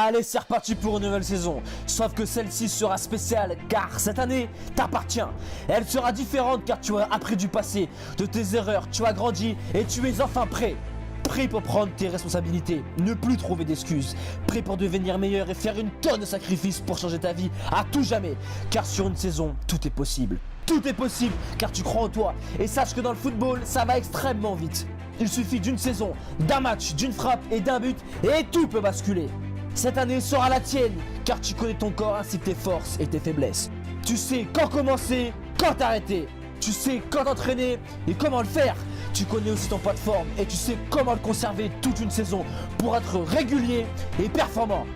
Allez, c'est reparti pour une nouvelle saison. Sauf que celle-ci sera spéciale car cette année t'appartient. Elle sera différente car tu as appris du passé, de tes erreurs, tu as grandi et tu es enfin prêt. Prêt pour prendre tes responsabilités, ne plus trouver d'excuses. Prêt pour devenir meilleur et faire une tonne de sacrifices pour changer ta vie à tout jamais. Car sur une saison, tout est possible. Tout est possible car tu crois en toi. Et sache que dans le football, ça va extrêmement vite. Il suffit d'une saison, d'un match, d'une frappe et d'un but et tout peut basculer. Cette année sera la tienne, car tu connais ton corps ainsi que tes forces et tes faiblesses. Tu sais quand commencer, quand t'arrêter. Tu sais quand t'entraîner et comment le faire. Tu connais aussi ton poids de forme et tu sais comment le conserver toute une saison pour être régulier et performant.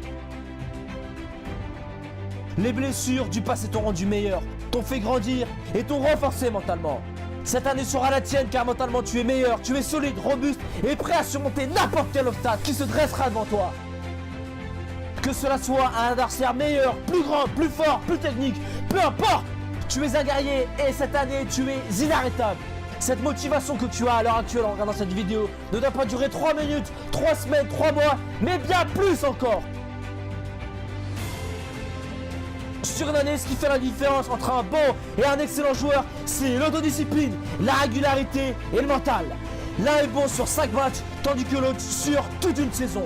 Les blessures du passé t'ont rendu meilleur, t'ont fait grandir et t'ont renforcé mentalement. Cette année sera la tienne car mentalement tu es meilleur, tu es solide, robuste et prêt à surmonter n'importe quel obstacle qui se dressera devant toi. Que cela soit un adversaire meilleur, plus grand, plus fort, plus technique, peu importe, tu es un guerrier et cette année tu es inarrêtable. Cette motivation que tu as à l'heure actuelle en regardant cette vidéo ne doit pas durer 3 minutes, 3 semaines, 3 mois, mais bien plus encore. Sur une année, ce qui fait la différence entre un bon et un excellent joueur, c'est l'autodiscipline, la régularité et le mental. L'un est bon sur 5 matchs, tandis que l'autre sur toute une saison.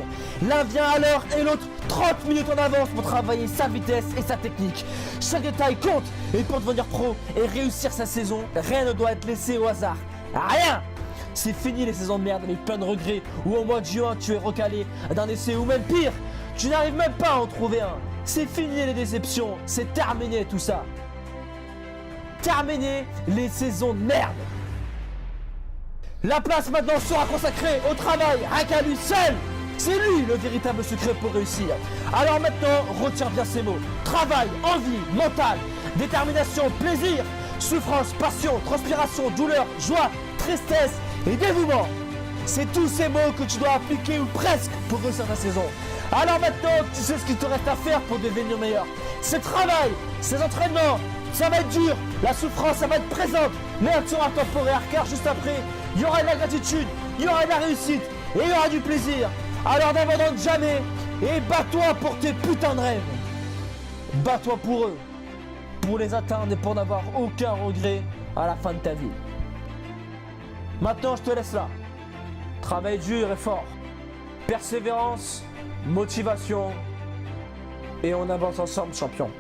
L'un vient à l'heure et l'autre 30 minutes en avance pour travailler sa vitesse et sa technique. Chaque détail compte et pour devenir pro et réussir sa saison, rien ne doit être laissé au hasard. Rien! C'est fini les saisons de merde avec plein de regrets où au mois de juin tu es recalé d'un essai ou même pire, tu n'arrives même pas à en trouver un. C'est fini les déceptions, c'est terminé tout ça. Terminé les saisons de merde. La place maintenant sera consacrée au travail, rien qu'à lui seul. C'est lui le véritable secret pour réussir. Alors maintenant, retiens bien ces mots. Travail, envie, mental, détermination, plaisir, souffrance, passion, transpiration, douleur, joie, tristesse et dévouement. C'est tous ces mots que tu dois appliquer ou presque pour réussir ta saison. Alors maintenant, tu sais ce qu'il te reste à faire pour devenir meilleur. C'est travail, c'est entraînement. Ça va être dur, la souffrance, ça va être présente, mais elle sera temporaire car juste après, il y aura de la gratitude, il y aura de la réussite et il y aura du plaisir. Alors n'abandonne jamais et bats-toi pour tes putains de rêves. Bats-toi pour eux, pour les atteindre et pour n'avoir aucun regret à la fin de ta vie. Maintenant, je te laisse là. Travail dur et fort, persévérance, motivation et on avance ensemble, champion.